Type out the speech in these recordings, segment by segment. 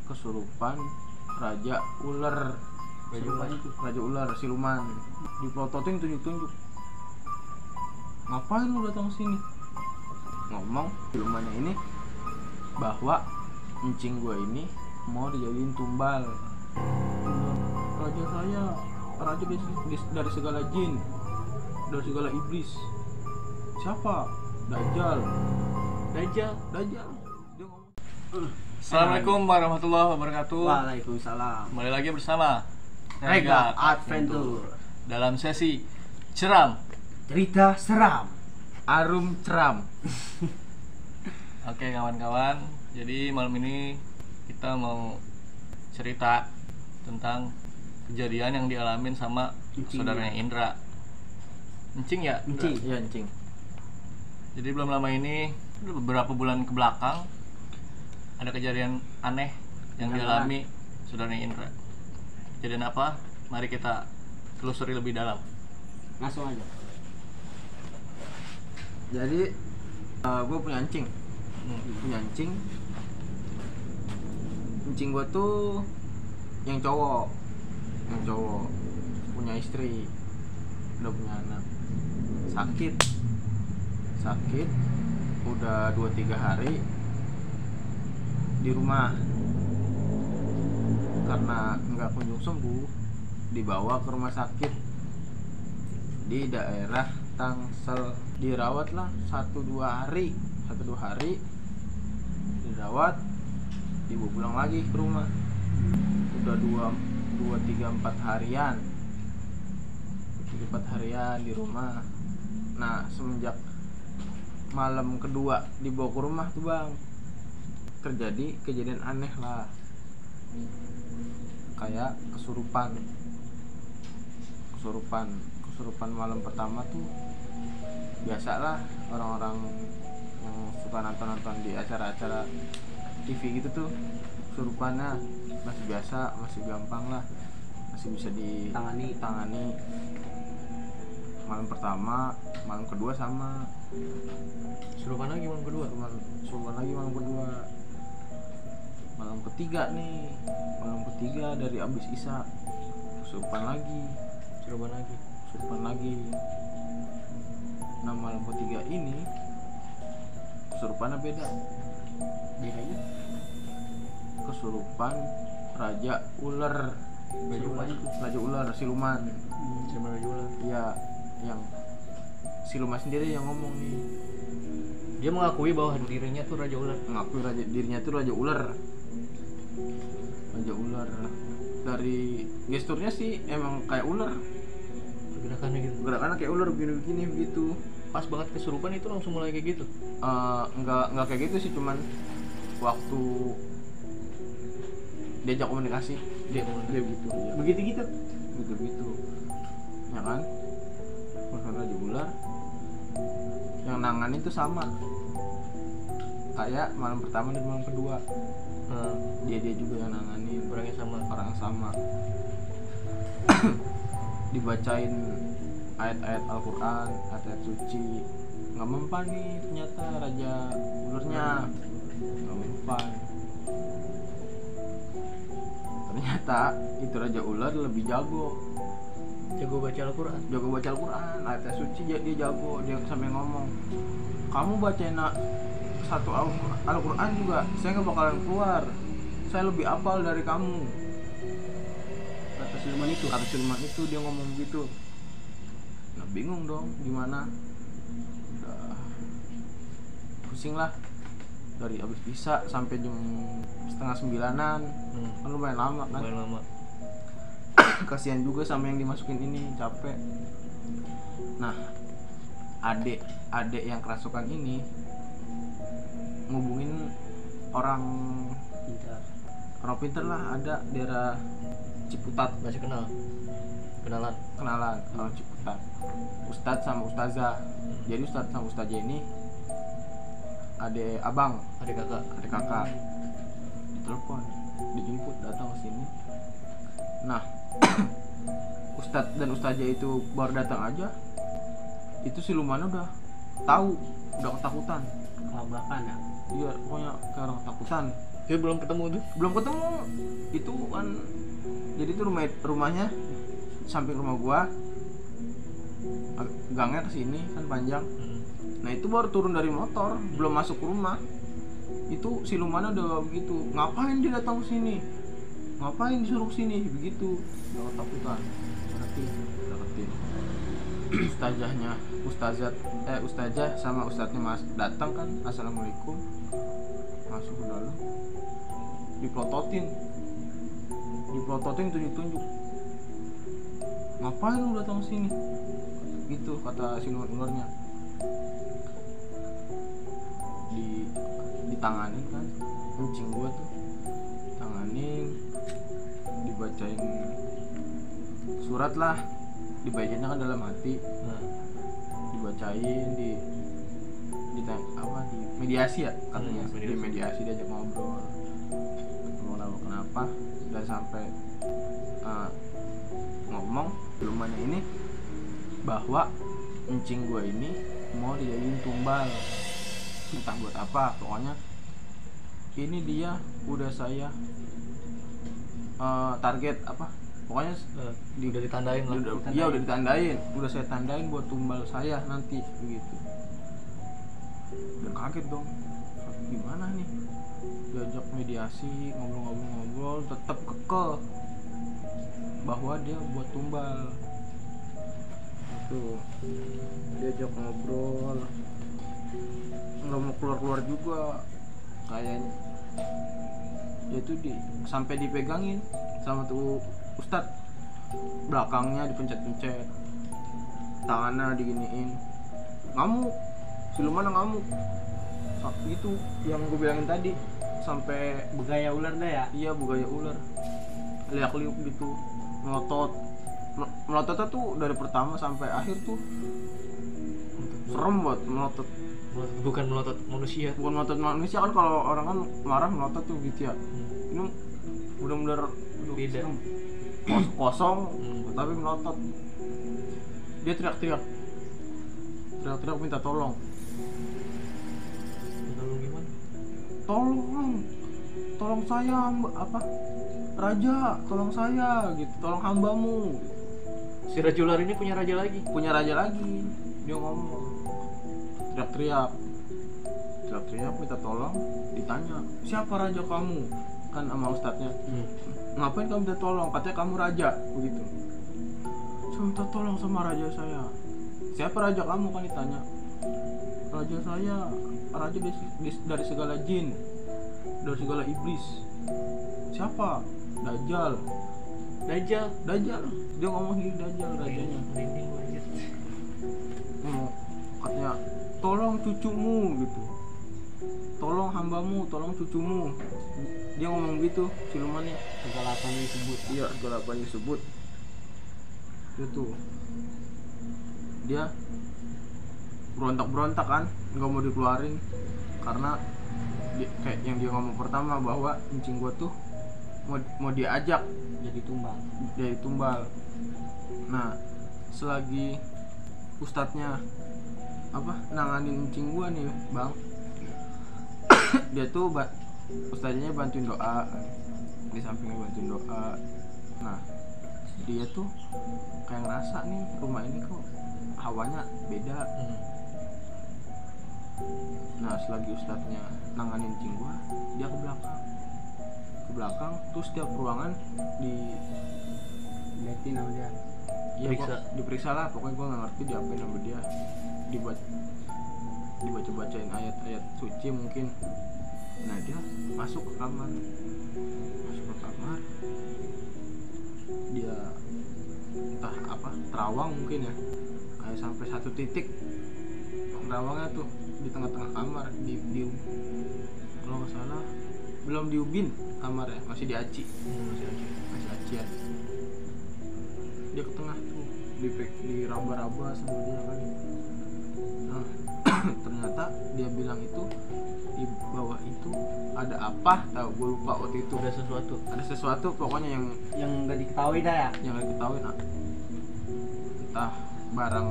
kesurupan raja ular. Raja ular siluman dipelototin, tunjuk-tunjuk. Ngapain lu datang sini? Ngomong silumannya ini bahwa encing gue ini mau dijadiin tumbal. Raja saya, raja dari segala jin, dari segala iblis. Siapa? Dajjal. Dia ngomong. Assalamualaikum warahmatullahi wabarakatuh. Waalaikumsalam. Kembali lagi bersama Rega Adventure dalam sesi ceram. cerita seram. Arum ceram. Oke kawan-kawan, jadi malam ini kita mau cerita tentang kejadian yang dialamin sama Encing. saudaranya Indra. Encing ya? Encing. Iya encing. Jadi belum lama ini, beberapa bulan ke belakang, ada kejadian aneh yang dialami saudaranya Indra. Kejadian apa? Mari kita telusuri lebih dalam. Langsung aja. Jadi gue punya encing. Encing gue tuh yang cowok punya istri, udah punya anak. Sakit udah 2-3 hari di rumah. Karena nggak kunjung sembuh, dibawa ke rumah sakit di daerah Tangsel. Dirawat lah 1-2 hari dirawat, dibawa pulang lagi ke rumah. Udah 2-3-4 harian di rumah. Nah semenjak malam kedua dibawa ke rumah tuh bang, terjadi kejadian aneh lah, kayak kesurupan malam pertama tuh. Biasalah orang-orang yang suka nonton di acara-acara TV gitu tuh, kesurupannya masih biasa, masih gampang lah, masih bisa ditangani. Malam pertama, malam kedua sama. Kesurupan lagi malam kedua. Malam ketiga dari abis Isya kesurupan lagi. Nah malam ketiga ini kesurupannya beda. Bedanya? Kesurupan raja ular. Raja ular siluman. Siluman raja ular. Iya, yang siluman sendiri yang ngomong nih. Dia mengakui bahwa dirinya tuh raja ular. Dirinya tuh raja ular. Dari gesturnya sih emang kayak ular. Gerakannya kayak ular begini begitu. Pas banget kesurupan itu langsung mulai kayak gitu. Enggak kayak gitu sih, cuman waktu diajak komunikasi dia gitu ya. Begitu. gitu ya kan. Masalah raja ular yang nanganin itu sama kayak malam pertama dan malam kedua. Dia juga yang nanganin, orang yang sama. Dibacain ayat-ayat Al-Quran, ayat-ayat suci. Nggak mempan nih ternyata raja ularnya, nggak mempan. Ternyata itu raja ular lebih jago baca Al-Quran. Ayat suci dia jago. Dia sampai ngomong, kamu bacain satu Al-Quran juga saya nggak bakalan keluar, saya lebih hafal dari kamu. Kata siluman itu dia ngomong gitu. Nah bingung dong gimana, udah pusing lah dari abis Isya sampai jam 8:30-an. Kan lumayan lama kan. Kasihan juga sama yang dimasukin ini, capek. Nah adik yang kerasukan ini ngubungin orang pinter lah, ada daerah Ciputat. Masih kenalan Orang Ciputat, Ustadz sama Ustazah. Jadi Ustadz sama Ustazah ini adik kakak. Ditelepon, dijemput, datang ke sini. Nah Ustadz dan Ustazah itu baru datang aja, itu silumannya udah tahu, udah ketakutan. Kelabakan ya? Iya, pokoknya kayak orang ketakutan. Dia belum ketemu tuh. Belum ketemu. Itu kan jadi itu rumahnya samping rumah gua. Gangnya ke sini kan panjang. Nah, itu baru turun dari motor, belum masuk ke rumah. Itu silumannya udah begitu. Ngapain dia datang ke sini? Ngapain disuruh ke sini? Begitu. Dia ketakutan. Deketin. Ustazah sama ustadznya datang kan, assalamualaikum, masuk ke dalam, diprototin tunjuk, ngapain lu datang sini, gitu kata si ularnya. Ditanganin kan, kencing gua tuh, tanganin, dibacain surat lah, dibacainnya kan dalam hati, dibacain di mediasi ya katanya, di mediasi diajak ngobrol kenapa dan sampai ngomong rumahnya ini bahwa encing gue ini mau dijadiin tumbal, entah buat apa, pokoknya ini dia udah saya target apa, pokoknya udah ditandain lah. Udah ditandain, udah saya tandain buat tumbal saya nanti begitu. Dan kaget dong, gimana nih, diajak mediasi, ngobrol-ngobrol, tetap kekeh bahwa dia buat tumbal. Itu diajak ngobrol, nggak mau keluar juga kayaknya. Ya itu sampai dipegangin sama tuh ustadz, belakangnya dipencet-pencet, tangannya diginiin, ngamuk, siluman ngamuk, gitu yang gue bilangin tadi, sampai Begaya ular dah ya? iya begaya ular, liak-liuk gitu, melototnya tuh dari pertama sampai akhir tuh serem banget melotot. Bukan melotot manusia. Bukan melotot manusia kan, kalau orang kan marah melotot tuh gitu ya. Ini bener-bener Beda. kosong tapi melotot. Dia teriak-teriak minta tolong. Tolong gimana? Tolong saya, raja, tolong saya gitu, tolong hambamu. Si raja ular ini punya raja lagi. Dia ngomong, teriak-teriak minta tolong. Ditanya, siapa raja kamu? Kan sama ustadznya. Ngapain kamu minta tolong? Katanya kamu raja, begitu. Saya minta tolong sama raja saya. Siapa raja kamu? Kan ditanya. Raja saya, raja dari segala jin, dari segala iblis. Siapa? Dajjal. Dia ngomong gini, Dajjal rajanya. Katanya, tolong cucumu gitu, tolong hambamu, tolong cucumu. Dia ngomong gitu silumannya. Segala apa yang disebut. Iya, segala apa yang disebut. Itu dia berontak kan, nggak mau dikeluarin karena kayak yang dia ngomong pertama bahwa encing gua tuh mau diajak Jadi tumbal. Nah, selagi ustadznya nanganin encing gua nih bang, dia tuh ustadznya bantuin doa, di sampingnya bantuin doa. Nah, dia tuh kayak ngerasa nih rumah ini kok hawanya beda. Nah, selagi ustadznya nanganin encing gua, dia ke belakang terus tiap ruangan liatin sama dia. Diperiksa lah, pokoknya gue nggak ngerti diapain sama dia, dibacain ayat-ayat suci mungkin. Nah, dia masuk ke kamar, dia entah apa, terawang mungkin ya, kayak sampai satu titik terawangnya tuh di tengah-tengah kamar, kalau nggak salah belum diubin kamarnya, masih diaci, masih acian. Dia ke tengah tuh, diraba-raba sama dia kan. Nah, ternyata dia bilang itu di bawah itu ada apa, tahu gue lupa waktu itu. Ada sesuatu pokoknya yang nggak diketahui dah ya. Yang nggak diketahui, entah barang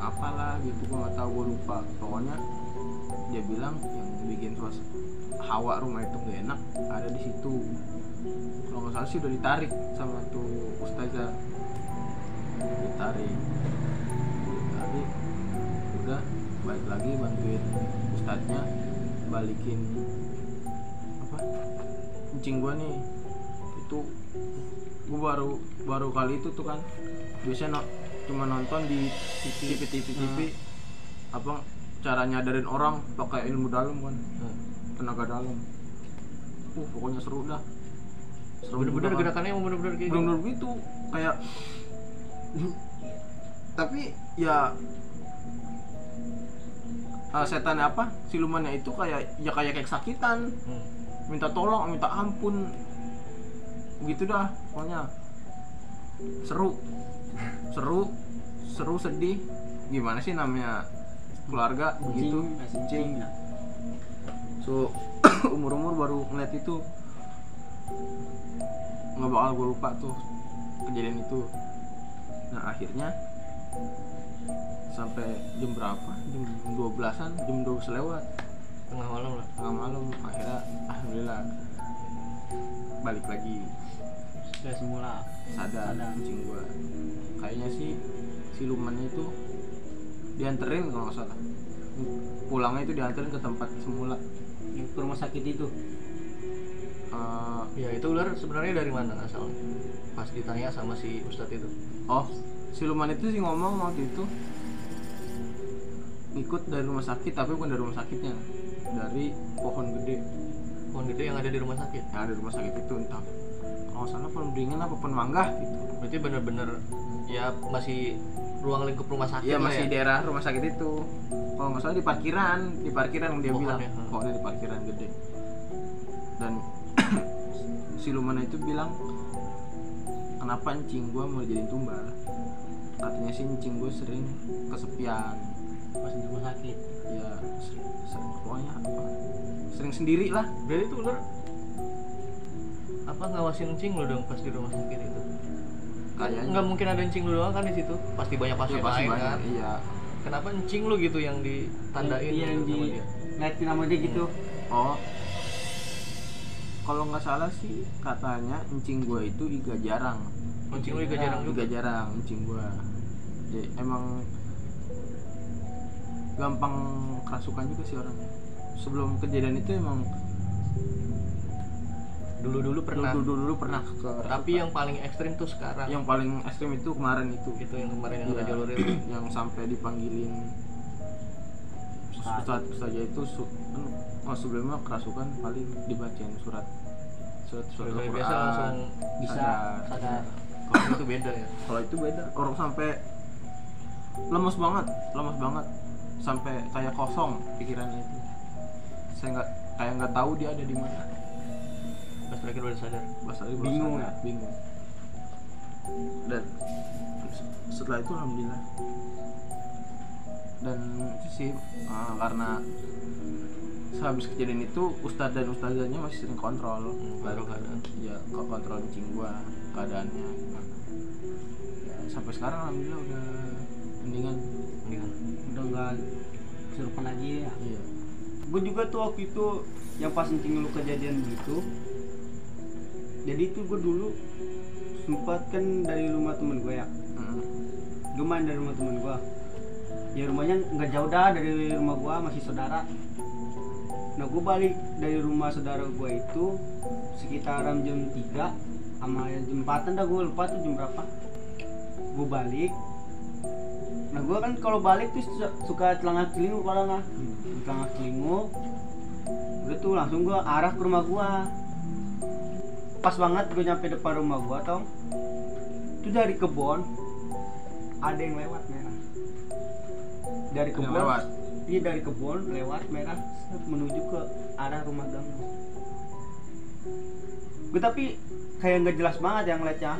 apalah gitu, gue nggak tahu, gue lupa. Pokoknya dia bilang yang bikin hawa rumah itu gak enak ada di situ. Kalau nggak salah sih udah ditarik sama tuh ustazah, ditarik udah balik lagi bantuin ustadznya balikin apa kucing gua nih. Itu gua baru kali itu tuh kan, biasanya cuma nonton di TV apa cara nyadarin orang pakai ilmu dalam kan, tenaga dalam. Pokoknya seru dah. Bener-bener gerakannya emang bener-bener kayak bener-bener gitu kayak tapi ya setannya apa silumannya itu kayak kesakitan, minta tolong, minta ampun gitu dah. Pokoknya seru sedih, gimana sih namanya keluarga begitu. Kucing. So umur baru ngeliat itu, nggak bakal gue lupa tuh kejadian itu. Nah akhirnya sampai jam berapa, jam 12-an, jam 12 lewat, tengah malam akhirnya alhamdulillah balik lagi Udah semula sadar kucing gua. Kayaknya sih silumannya itu dianterin kalau nggak salah, pulangnya itu dianterin ke tempat semula. ke rumah sakit itu. Ya itu ular sebenarnya dari mana asalnya? Pas ditanya sama si ustadz itu. Oh, siluman itu sih ngomong waktu itu ikut dari rumah sakit, tapi bukan dari rumah sakitnya, dari pohon gede yang ada di rumah sakit. yang ada di rumah sakit itu, entah kalau nggak salah pohon beringin apa pohon mangga gitu. Berarti bener-bener ya masih ruang lingkup rumah sakit. Iya lah masih ya? daerah rumah sakit itu. Kalau nggak salah di parkiran yang dia Pohonnya, bilang, pokoknya di parkiran gede. Dan siluman itu bilang, kenapa encing gua mau jadiin tumbal? Katanya sih encing gua sering kesepian. Pas di rumah sakit. Ya pokoknya apa? Sering sendiri lah. Berarti itu ular apa ngawasin encing lu dong pas di rumah sakit itu? Kayaknya Nggak mungkin ada encing lu doang kan di situ. Pasti banyak pasien ya, pasti lain banyak. kan. Iya. Kenapa encing lu gitu yang ditandain Iya, yang gitu sama di dia? ngeliatin sama dia gitu. Oh. Kalau nggak salah sih katanya encing gua itu iga jarang. Encing lu juga jarang juga. Juga jarang encing gua. Jadi emang gampang kerasukan juga sih orang. Sebelum kejadian itu emang Dulu pernah. dulu pernah ke Tapi yang paling ekstrim tuh sekarang. yang paling ekstrim itu kemarin itu. Itu yang kemarin yang Iya, udah jalur itu. yang sampai dipanggilin ustaz aja itu sebelumnya kerasukan paling dibacain surat Kalau Al-Quran. biasa langsung Bisa sadar. Kalau itu beda ya. Kalau itu beda, orang sampai lemes banget sampai kayak kosong pikirannya itu. Saya nggak tahu dia ada di mana. Pas terakhir baru sadar. Pas lagi Bingung. bingung. Dan setelah itu alhamdulillah. Dan itu sih karena sehabis kejadian itu ustadz dan ustazahnya masih sering kontrol Baru keadaan. ya kontrol encing gua keadaannya gimana ya, sampai sekarang alhamdulillah udah mendingan. Udah nggak kesurupan lagi ya. Iya. Gue juga tuh waktu itu yang pas encing lu kejadian gitu. Jadi itu gue dulu sempat kan dari rumah temen gue ya. Gue main dari rumah temen gue. Ya rumahnya nggak jauh dah dari rumah gue, masih saudara. Nah gue balik dari rumah saudara gue itu sekitaran jam 3 sama jam 4-an dah, gue lupa tuh jam berapa. Gue balik. Nah gue kan kalau balik tuh suka celangak celinguk kalau nggak. Celangak celinguk. Udah tuh langsung gue arah ke rumah gue. Pas banget gue nyampe depan rumah gue tau. Itu dari kebun ada yang lewat merah. Dari kebun. lewat? Iya dari kebun lewat merah menuju ke arah rumah ganggu. Gue tapi kayak nggak jelas banget yang ngeliatnya.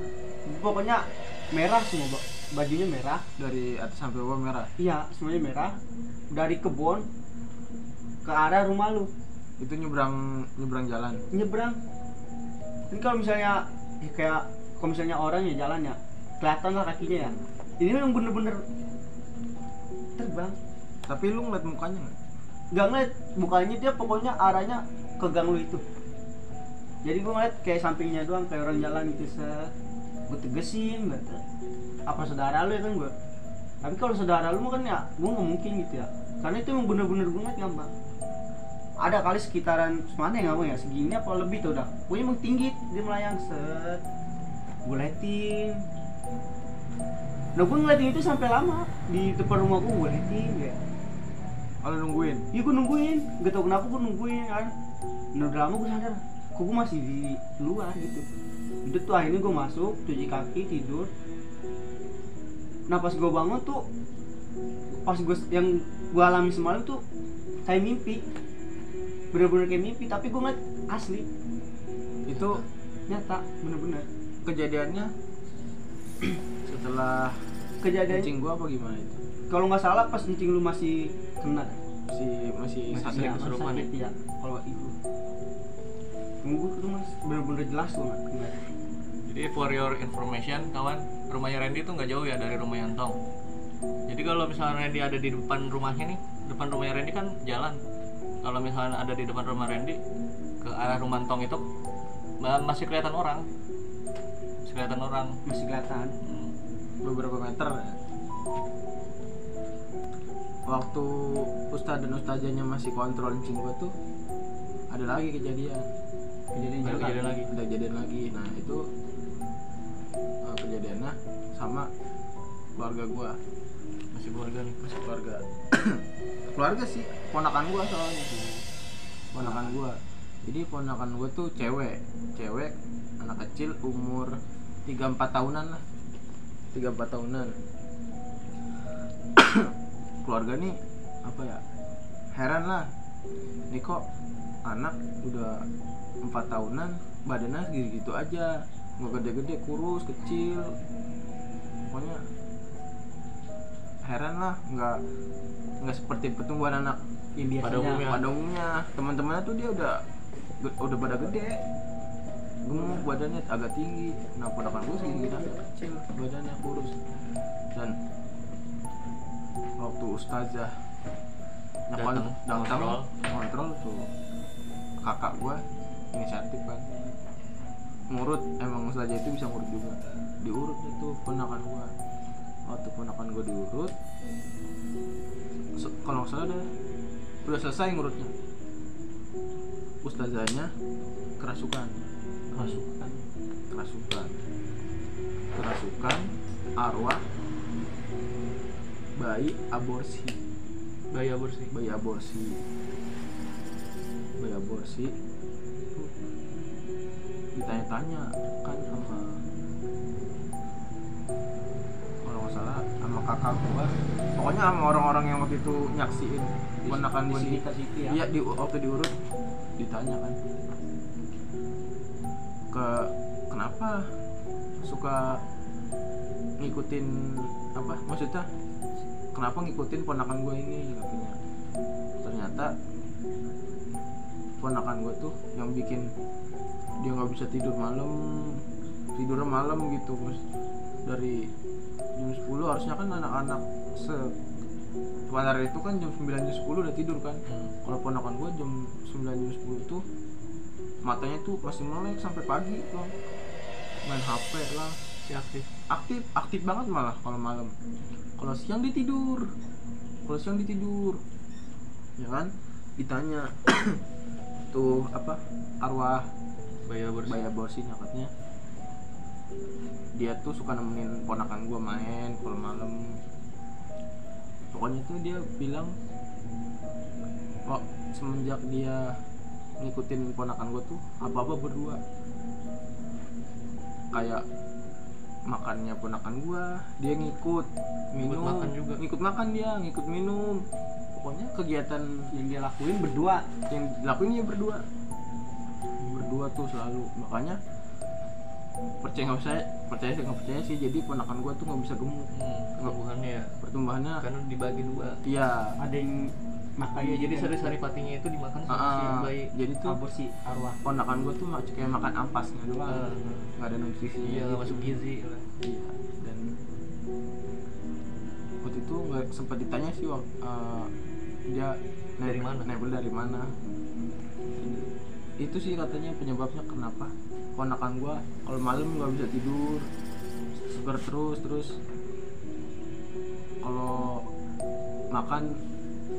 Pokoknya merah semua, bajunya merah. Dari atas sampai bawah merah. Iya semuanya merah. Dari kebun ke arah rumah lu. Itu nyebrang jalan. Nyebrang. Ini kalau misalnya ya kayak kalau misalnya orang ya jalan ya kelihatan lah kakinya ya. Ini memang bener-bener terbang. Tapi lu ngeliat mukanya nggak? nggak ngeliat mukanya, dia pokoknya arahnya ke gang lu itu. Jadi gue ngeliat kayak sampingnya doang, kayak orang jalan gitu. Gue tegesin, kata apa saudara lu ya kan gue. Tapi kalau saudara lu mah kan ya gue nggak mungkin gitu ya, karena itu emang bener-bener gue ngeliat gampang. Ada kali sekitaran semana ya, nggak ya segini apa lebih tuh udah. Gue emang tinggi, dia melayang set. Gue liatin. Nah gue ngeliatin itu sampai lama di depan rumah gue liatin kayak. Kalau nungguin. Iya gue nungguin, gak tau kenapa gue nungguin kan. Nah udah lama gue sadar, kok gue masih di luar gitu. Udah tuh akhirnya gue masuk, cuci kaki, tidur. Nah pas gue bangun tuh, pas gue yang gue alami semalam tuh kayak mimpi, bener-bener kayak mimpi. Tapi gue ngeliat asli, Itu nyata, bener-bener. kejadiannya setelah Kejadian, kencing gua apa gimana itu? kalau nggak salah pas kencing lu masih kena. Masih sakit ya, kesurupan sakit, ya? ya. Kalau itu, tunggu itu mas bener-bener jelas tuh nggak. Jadi for your information kawan, rumahnya Randy tuh nggak jauh ya dari rumah Yantong. Jadi kalau misalnya Randy ada di depan rumahnya nih, depan rumahnya Randy kan jalan. Kalau misalnya ada di depan rumah Randy ke arah rumah Tong itu masih kelihatan orang. Masih kelihatan. Beberapa meter ya. Waktu ustadz dan ustazahnya masih kontrol kencing gua tuh ada lagi kejadian lagi. Nah itu kejadiannya sama keluarga gua. Masih keluarga nih. Keluarga sih, ponakan gua soalnya. Ponakan gua. Jadi ponakan gua tuh cewek, anak kecil umur 3-4 tahunan lah. 3-4 tahunan. Keluarga nih apa ya? Heran lah. Nih kok anak udah 4 tahunan badannya gitu aja, nggak gede-gede, kurus, kecil. Pokoknya heran lah, nggak seperti pertumbuhan anak Yang biasanya pada umumnya. Teman-temannya tuh dia udah pada gede, gemuk badannya, agak tinggi. Nah ponakan gue segini agak kecil badannya, kurus. Dan waktu ustazah datang kontrol tuh, kakak gue inisiatif kan ngurut. Emang ustazah itu bisa ngurut juga, diurut itu ponakan gue. Waktu ponakan gue diurut, kalau nggak salah udah selesai ngurutnya, ustazahnya kerasukan arwah bayi aborsi. Ditanya-tanya kan sama, kalau nggak salah sama kakak gua, pokoknya sama orang-orang yang waktu itu nyaksiin ponakan gua di situ ya. iya, waktu diurut ditanya kan, kenapa suka ngikutin apa, maksudnya kenapa ngikutin ponakan gue ini, katanya. Ternyata ponakan gue tuh yang bikin dia nggak bisa tidurnya malam gitu, Mas. Dari jam 10 harusnya kan anak-anak sebentar itu kan jam 9 jam 10 udah tidur kan. Kalau ponakan gue jam 9 jam 10 tuh matanya tuh masih melek sampai pagi tuh, main HP lah, si aktif banget malah kalau malam. Kalau siang dia tidur ya kan. Ditanya tuh apa, arwah bayi aborsi nyakatnya, dia tuh suka nemenin ponakan gue main kalau malam. Pokoknya tuh dia bilang kok semenjak dia ngikutin ponakan gue tuh apa-apa berdua, kayak makannya ponakan gue dia ngikut minum, ngikut makan dia, ngikut minum. Pokoknya kegiatan Yang dia lakuin berdua ya berdua tuh selalu. Makanya percaya sih, jadi ponakan gue tuh nggak bisa gemuk. Pertumbuhannya karena dibagi dua. Iya, ada yang makan. Iya, jadi sari-sari patinya itu dimakan sama si bayi. Jadi tuh aborsi arwah. ponakan gue tuh kayak makan ampasnya doang, nggak ada nutrisinya. Iya, gitu. masuk gizi lah. Iya. Dan waktu itu nggak sempat ditanya sih dia Dari mana? nebel dari mana. Itu sih katanya penyebabnya kenapa ponakan gua kalau malam nggak bisa tidur, seger terus kalau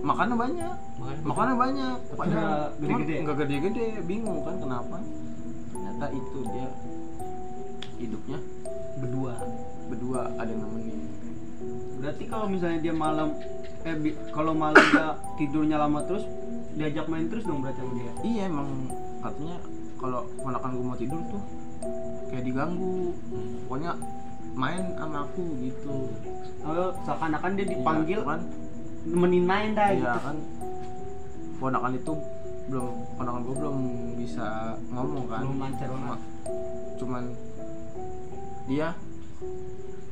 makannya banyak, makannya banyak, padahal Nggak cuman gede-gede. nggak gede-gede, bingung kan kenapa. Ternyata itu dia hidupnya berdua ada yang nemenin. Berarti kalau misalnya dia malam kalau malam dia tidurnya lama terus diajak main terus dong berarti sama dia. Iya emang katanya kalau ponakan gue mau tidur tuh kayak diganggu, pokoknya main sama aku gitu. Kalau seakan-akan dia dipanggil Iya, kan nemenin main dah iya gitu. kan ponakan gue belum bisa ngomong kan, Belum lancar banget. cuman dia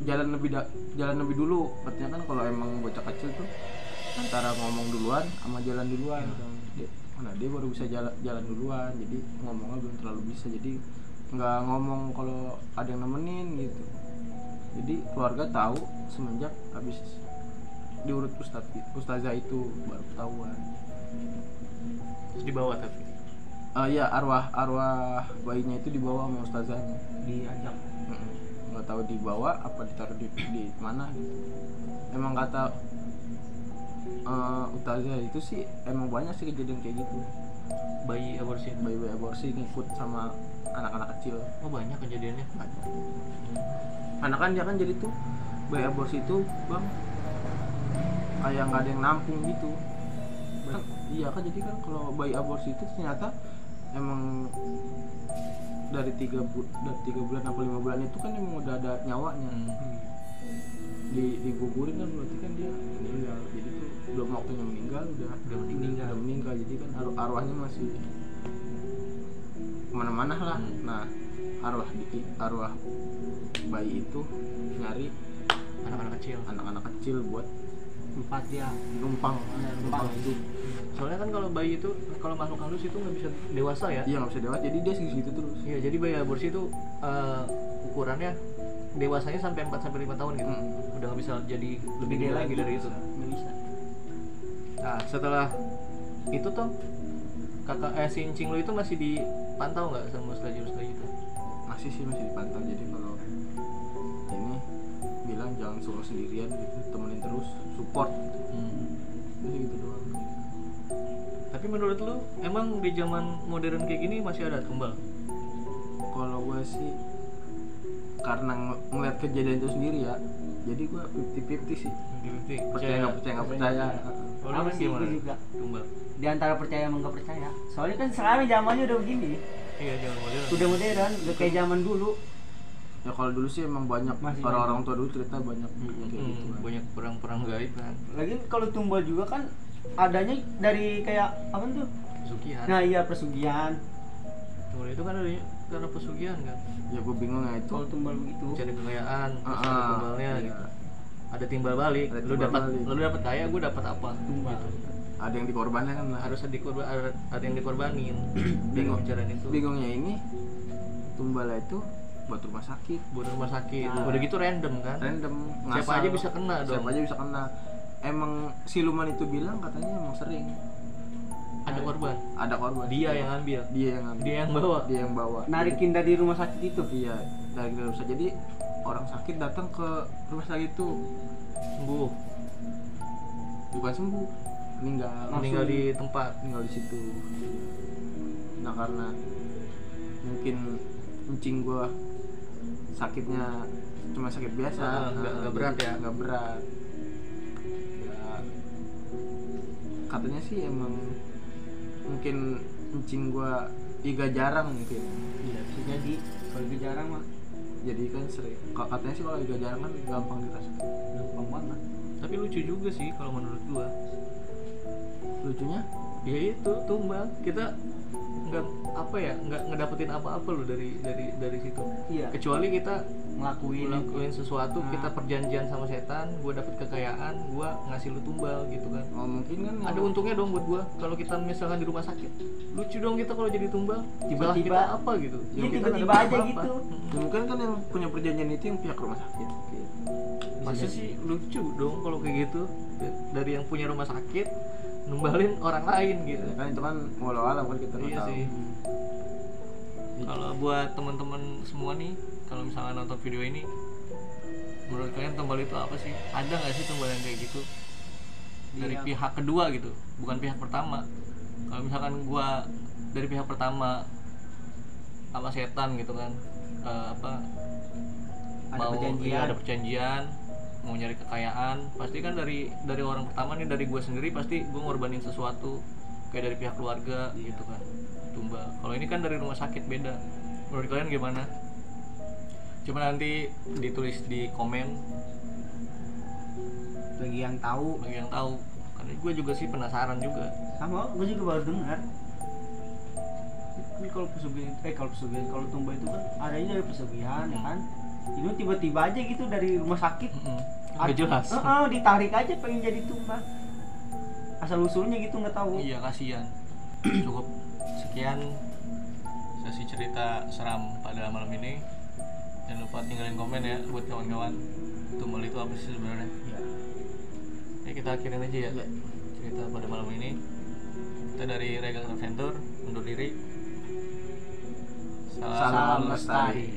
jalan lebih dulu. Artinya kan kalau emang bocah kecil tuh antara ngomong duluan sama jalan duluan kan. Dia baru bisa jalan duluan, jadi ngomongnya belum terlalu bisa, jadi nggak ngomong kalau ada yang nemenin gitu. Jadi keluarga tahu semenjak habis diurut ustazah itu baru ketahuan. Terus dibawa tapi Ya arwah bayinya itu dibawa sama ustazahnya. Diajak. Nggak tahu dibawa apa ditaruh di mana gitu. Emang kata ustazah itu sih emang banyak sih kejadian kayak gitu, bayi aborsi. bayi aborsi ngikut sama anak-anak kecil. Oh banyak kejadiannya. Karena kan dia kan jadi tuh bayi aborsi itu bang kayak nggak ada yang nampung gitu kan. Iya kan, jadi kan kalau bayi aborsi itu ternyata emang dari 3 bulan atau 5 bulan itu kan emang udah ada nyawanya. Digugurin kan berarti kan dia meninggal, jadi tuh belum waktunya meninggal udah meninggal, jadi kan arwahnya masih kemana-mana lah. Nah arwah bayi itu nyari anak-anak kecil buat Tempat dia numpang hidup. Soalnya kan kalau bayi itu, kalau makhluk halus itu nggak bisa dewasa ya. Iya nggak bisa dewasa, jadi dia segitu terus. Iya, jadi bayi aborsi itu ukurannya dewasanya sampai 4-5 tahun gitu. Udah nggak bisa jadi lebih gede lagi dari itu. nggak bisa. Nah, setelah itu toh si incing lo itu masih dipantau nggak sama ustazah itu? Masih dipantau. Jadi kalau ini bilang jangan suruh sendirian gitu, temenin terus, support. Jadi gitu doang. Tapi menurut lu emang di zaman modern kayak gini masih ada tumbal? Kalau gue sih karena ngeliat kejadian itu sendiri ya, jadi gue 50-50 sih. Percaya nggak percaya. Kalau Sama lu sih, gimana? gua juga. Tumbal. Di antara percaya sama nggak percaya. Soalnya kan sekarang zamannya udah begini. Iya, zaman modern. Udah modern, udah kayak zaman dulu. Ya kalau dulu sih emang banyak Masih orang tua dulu cerita banyak kayak gitu kan. Banyak perang-perang gaib kan. Lagi kalau tumbal juga kan adanya dari kayak apa tuh? Pesugihan. Nah iya pesugihan. Tumbal itu kan adanya karena pesugihan kan. Ya gue bingung ya itu. Kalau tumbal begitu. Cari kekayaan, terus ada tumbalnya iya. gitu. Ada timbal balik. Ada Lu timbal dapat balik. lu dapat kaya, gue dapat apa? Tumbal. Gitu. Ada yang dikorbankan kan lah. Harus ada yang dikorbanin. Bingung bicarain itu. Bingungnya ini tumbalnya itu buat rumah sakit. Buat rumah sakit. Nah. Udah gitu random kan. Random. Siapa aja bisa kena dong. Siapa aja bisa kena. Emang siluman itu bilang katanya emang sering Ada korban. ada korban. Dia yang ambil. Dia yang ngambil. Dia yang bawa. Dia yang bawa. Narikin dari rumah sakit itu. Iya, dari rumah sakit. Jadi orang sakit datang ke rumah sakit itu Sembuh. bukan sembuh, meninggal. Meninggal di tempat. Tinggal di situ. Nah karena mungkin kencing gua sakitnya cuma sakit biasa, Nggak berat ya? nggak berat. Ya, katanya sih emang mungkin kencing gua iga jarang mungkin. Iya bisa jadi. Kalau lebih jarang mah Jadi kan sering. Katanya sih kalau iga jarang kan gampang dirasukin. gampang banget. Tapi lucu juga sih kalau menurut gua. Lucunya Ya itu tumbal. Kita nggak ngedapetin apa-apa loh dari situ. Iya. Kecuali kita Ngelakuin sesuatu, Nah. kita perjanjian sama setan, gua dapet kekayaan, gua ngasih lu tumbal gitu kan. mungkin kan Ada untungnya dong buat gua kalau kita misalkan di rumah sakit. Lucu dong kita kalau jadi tumbal. Tiba-tiba. Salah kita apa gitu. Iya, Kita tiba-tiba nggak dapet aja apa-apa. gitu. Ya, mungkin kan yang punya perjanjian itu yang pihak rumah sakit. Masa sih lucu dong kalau kayak gitu. Dari yang punya rumah sakit numbalin orang lain gitu. Ya kan itu kan walau alam kan kita nggak Iya tahu. sih. Kalau buat teman-teman semua nih, kalau misalnya nonton video ini, menurut kalian tumbal itu apa sih? Ada nggak sih tumbal yang kayak gitu dari Iya. pihak kedua gitu, bukan pihak pertama? Kalau misalkan gua dari pihak pertama sama setan gitu kan, Ada perjanjian. iya, ada perjanjian, mau nyari kekayaan, pasti kan dari orang pertama nih, dari gue sendiri pasti gue ngorbanin sesuatu kayak dari pihak keluarga gitu kan, tumbal. Kalau ini kan dari rumah sakit, beda. Menurut kalian gimana? Coba nanti ditulis di komen Bagi yang tahu, bagi yang tahu, karena gue juga sih penasaran juga. sama gue juga baru dengar. Ini kalau pesugihan kalau tumbal itu kan adanya dari pesugihan ya kan. Ini tiba-tiba aja gitu dari rumah sakit. Nggak jelas. Ditarik aja pengen jadi tumbal. Asal usulnya gitu nggak tahu. Iya, kasihan. Cukup sekian sesi cerita seram pada malam ini. Jangan lupa tinggalin komen ya buat kawan-kawan, tumbal itu apa sih sebenarnya. Iya. Ya kita akhirin aja ya Iya. cerita pada malam ini. Kita dari Regal Adventure undur diri. Salam lestari.